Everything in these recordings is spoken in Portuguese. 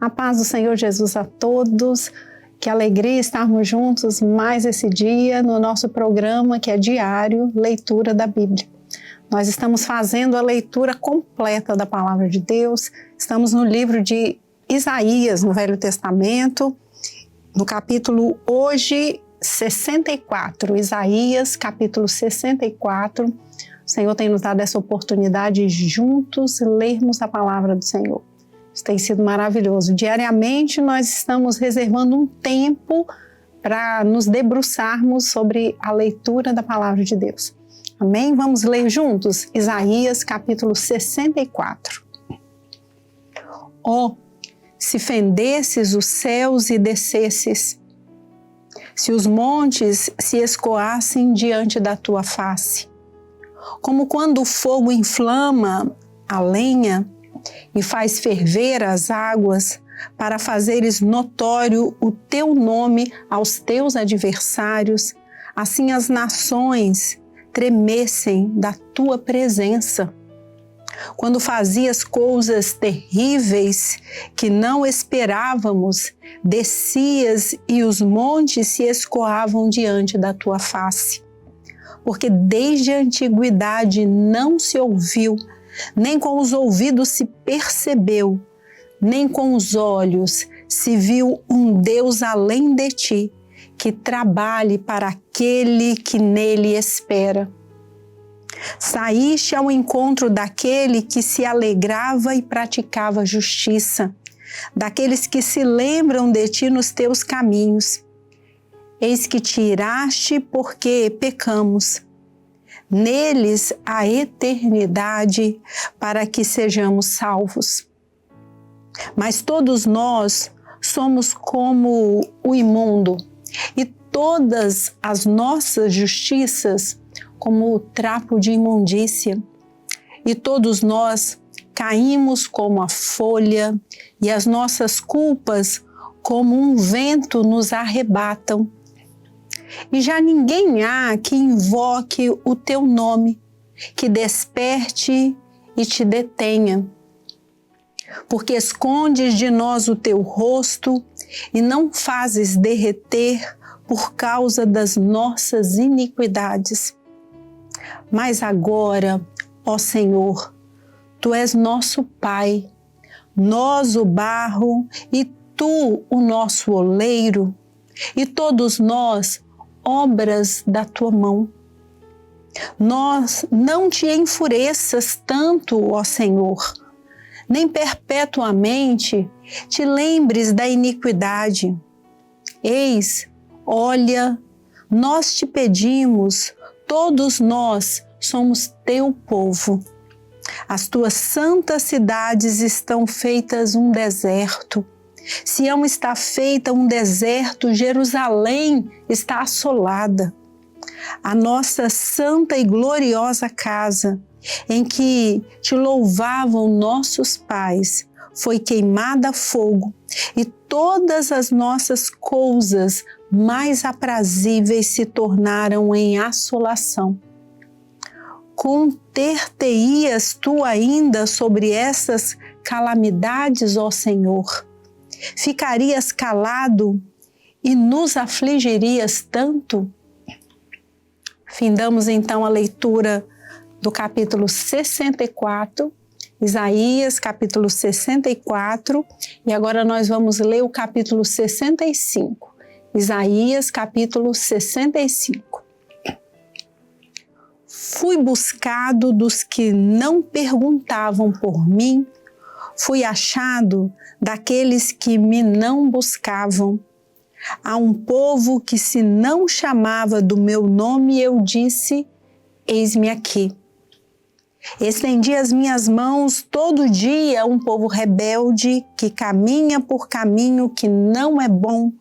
A paz do Senhor Jesus a todos. Que alegria estarmos juntos mais esse dia no nosso programa que é diário, Leitura da Bíblia. Nós estamos fazendo a leitura completa da Palavra de Deus. Estamos no livro de Isaías, no Velho Testamento, no capítulo hoje 64. Isaías, capítulo 64. O Senhor tem nos dado essa oportunidade de juntos lermos a Palavra do Senhor. Isso tem sido maravilhoso. Diariamente nós estamos reservando um tempo para nos debruçarmos sobre a leitura da Palavra de Deus. Amém? Vamos ler juntos Isaías capítulo 64. Ó, se fendesses os céus e descesses, se os montes se escoassem diante da tua face, como quando o fogo inflama a lenha e faz ferver as águas, para fazeres notório o teu nome aos teus adversários, assim as nações tremessem da tua presença. Quando fazias coisas terríveis que não esperávamos, descias e os montes se escoavam diante da tua face. Porque desde a antiguidade não se ouviu, nem com os ouvidos se percebeu, nem com os olhos se viu um Deus além de ti, que trabalhe para aquele que nele espera. Saíste ao encontro daquele que se alegrava e praticava justiça, daqueles que se lembram de ti nos teus caminhos. Eis que te iraste porque pecamos. Neles a eternidade, para que sejamos salvos. Mas todos nós somos como o imundo, e todas as nossas justiças como o trapo de imundícia. E todos nós caímos como a folha, e as nossas culpas como um vento nos arrebatam. E já ninguém há que invoque o teu nome, que desperte e te detenha. Porque escondes de nós o teu rosto e não fazes derreter por causa das nossas iniquidades. Mas agora, ó Senhor, tu és nosso Pai, nós o barro e tu o nosso oleiro, e todos nós obras da tua mão. Nós não te enfureças tanto, ó Senhor, nem perpetuamente te lembres da iniquidade. Eis, olha, nós te pedimos, todos nós somos teu povo. As tuas santas cidades estão feitas um deserto. Sião está feita um deserto, Jerusalém está assolada. A nossa santa e gloriosa casa, em que te louvavam nossos pais, foi queimada a fogo, e todas as nossas coisas mais aprazíveis se tornaram em assolação. Conter-te-ias tu ainda sobre essas calamidades, ó Senhor? Ficarias calado e nos afligirias tanto? Findamos então a leitura do capítulo 64, Isaías capítulo 64, e agora nós vamos ler o capítulo 65, Isaías capítulo 65. Fui buscado dos que não perguntavam por mim, fui achado daqueles que me não buscavam. A um povo que se não chamava do meu nome, eu disse, eis-me aqui. Estendi as minhas mãos todo dia a um povo rebelde que caminha por caminho que não é bom,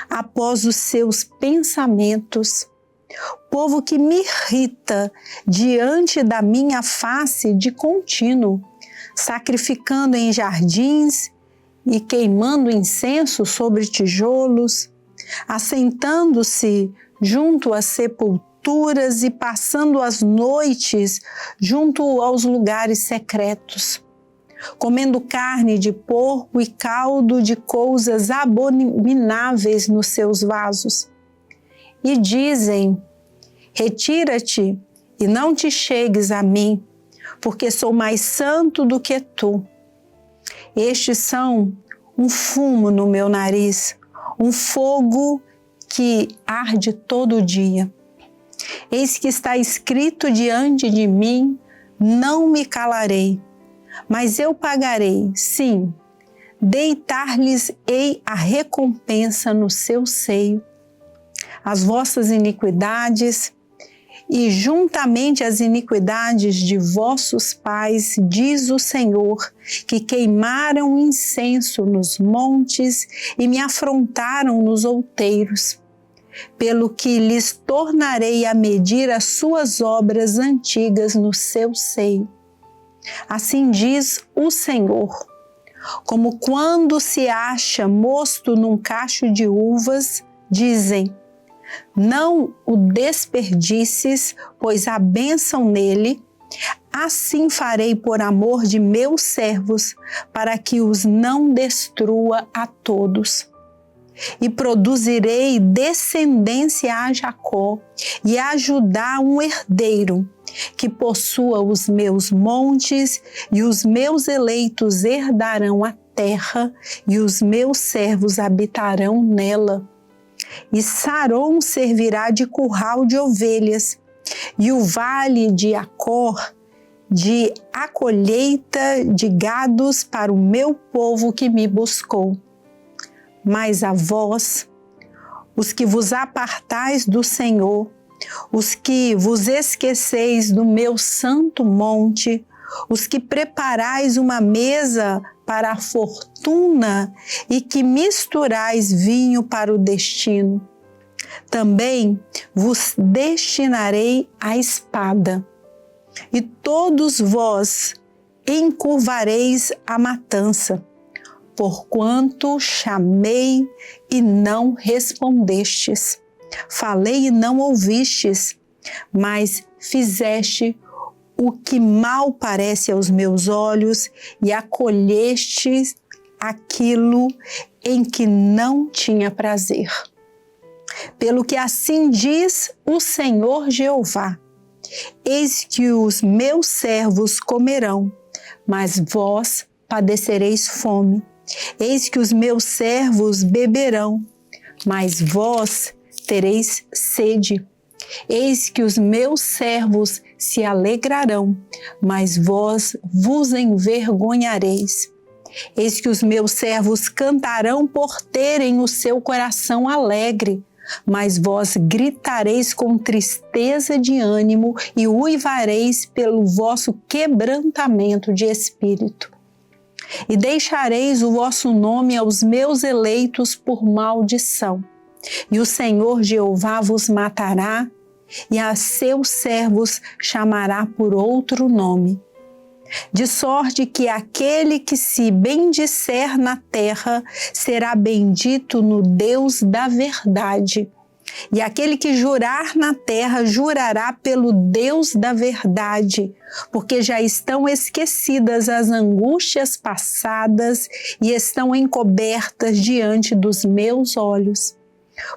após os seus pensamentos. Povo que me irrita diante da minha face de contínuo, sacrificando em jardins e queimando incenso sobre tijolos, assentando-se junto às sepulturas e passando as noites junto aos lugares secretos. comendo carne de porco e caldo de coisas abomináveis nos seus vasos. E dizem: retira-te e não te chegues a mim, porque sou mais santo do que tu. Estes são um fumo no meu nariz, um fogo que arde todo dia. Eis que está escrito diante de mim: não me calarei, mas eu pagarei, sim, deitar-lhes-ei a recompensa no seu seio. As vossas iniquidades e juntamente as iniquidades de vossos pais, diz o Senhor, que queimaram incenso nos montes e me afrontaram nos outeiros, pelo que lhes tornarei a medir as suas obras antigas no seu seio. Assim diz o Senhor: como quando se acha mosto num cacho de uvas, dizem: não o desperdices, pois há bênção nele. Assim farei por amor de meus servos, para que os não destrua a todos. E produzirei descendência a Jacó e a Judá um herdeiro, que possua os meus montes, e os meus eleitos herdarão a terra, e os meus servos habitarão nela. E Saron servirá de curral de ovelhas, e o vale de Acor de acolheita de gados para o meu povo que me buscou. Mas a vós, os que vos apartais do Senhor, os que vos esqueceis do meu santo monte, os que preparais uma mesa para a fortuna e que misturais vinho para o destino, também vos destinarei à espada, e todos vós encurvareis a matança, porquanto chamei e não respondestes, falei e não ouvistes, mas fizeste o que mal parece aos meus olhos e acolhestes aquilo em que não tinha prazer. Pelo que assim diz o Senhor Jeová: eis que os meus servos comerão, mas vós padecereis fome. Eis que os meus servos beberão, mas vós tereis sede. Eis que os meus servos se alegrarão, mas vós vos envergonhareis. Eis que os meus servos cantarão por terem o seu coração alegre, mas vós gritareis com tristeza de ânimo e uivareis pelo vosso quebrantamento de espírito. E deixareis o vosso nome aos meus eleitos por maldição, e o Senhor Jeová vos matará, e a seus servos chamará por outro nome. De sorte que aquele que se bendisser na terra será bendito no Deus da verdade. E aquele que jurar na terra jurará pelo Deus da verdade, porque já estão esquecidas as angústias passadas e estão encobertas diante dos meus olhos.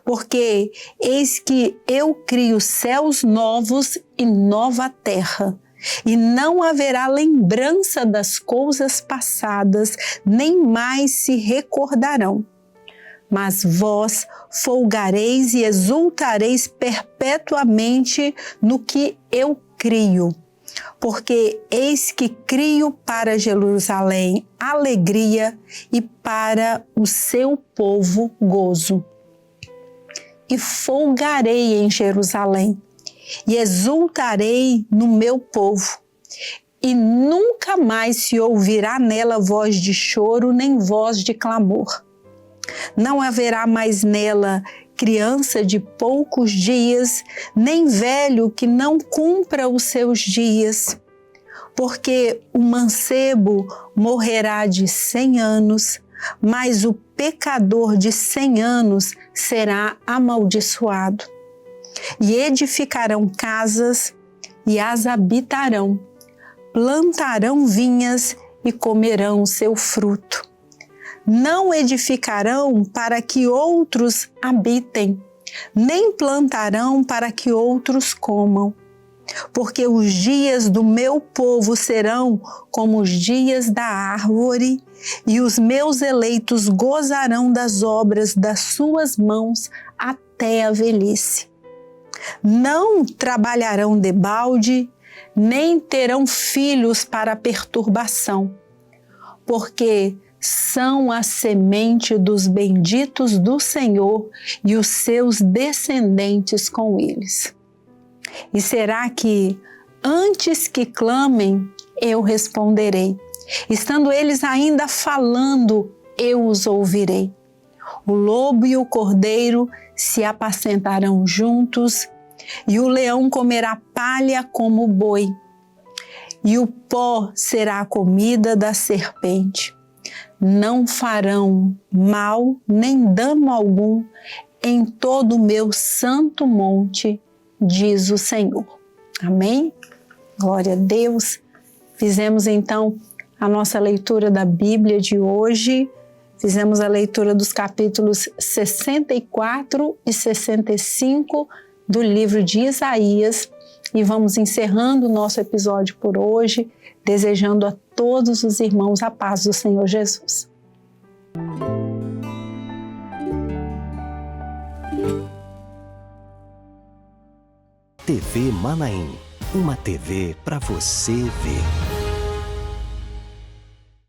Porque eis que eu crio céus novos e nova terra, e não haverá lembrança das coisas passadas, nem mais se recordarão. Mas vós folgareis e exultareis perpetuamente no que eu crio, porque eis que crio para Jerusalém alegria e para o seu povo gozo. E folgarei em Jerusalém, e exultarei no meu povo, e nunca mais se ouvirá nela voz de choro nem voz de clamor. Não haverá mais nela criança de poucos dias, nem velho que não cumpra os seus dias, porque o mancebo morrerá de 100 anos, mas o pecador de 100 anos será amaldiçoado. E edificarão casas e as habitarão, plantarão vinhas e comerão o seu fruto. Não edificarão para que outros habitem, nem plantarão para que outros comam. Porque os dias do meu povo serão como os dias da árvore, e os meus eleitos gozarão das obras das suas mãos até a velhice. Não trabalharão debalde, nem terão filhos para perturbação, porque são a semente dos benditos do Senhor e os seus descendentes com eles. E será que, antes que clamem, eu responderei? Estando eles ainda falando, eu os ouvirei. O lobo e o cordeiro se apacentarão juntos, e o leão comerá palha como o boi, e o pó será a comida da serpente. Não farão mal nem dano algum em todo o meu santo monte, diz o Senhor. Amém? Glória a Deus. Fizemos então a nossa leitura da Bíblia de hoje. Fizemos a leitura dos capítulos 64 e 65 do livro de Isaías e vamos encerrando o nosso episódio por hoje, desejando a todos os irmãos a paz do Senhor Jesus. TV Manaim, uma TV para você ver.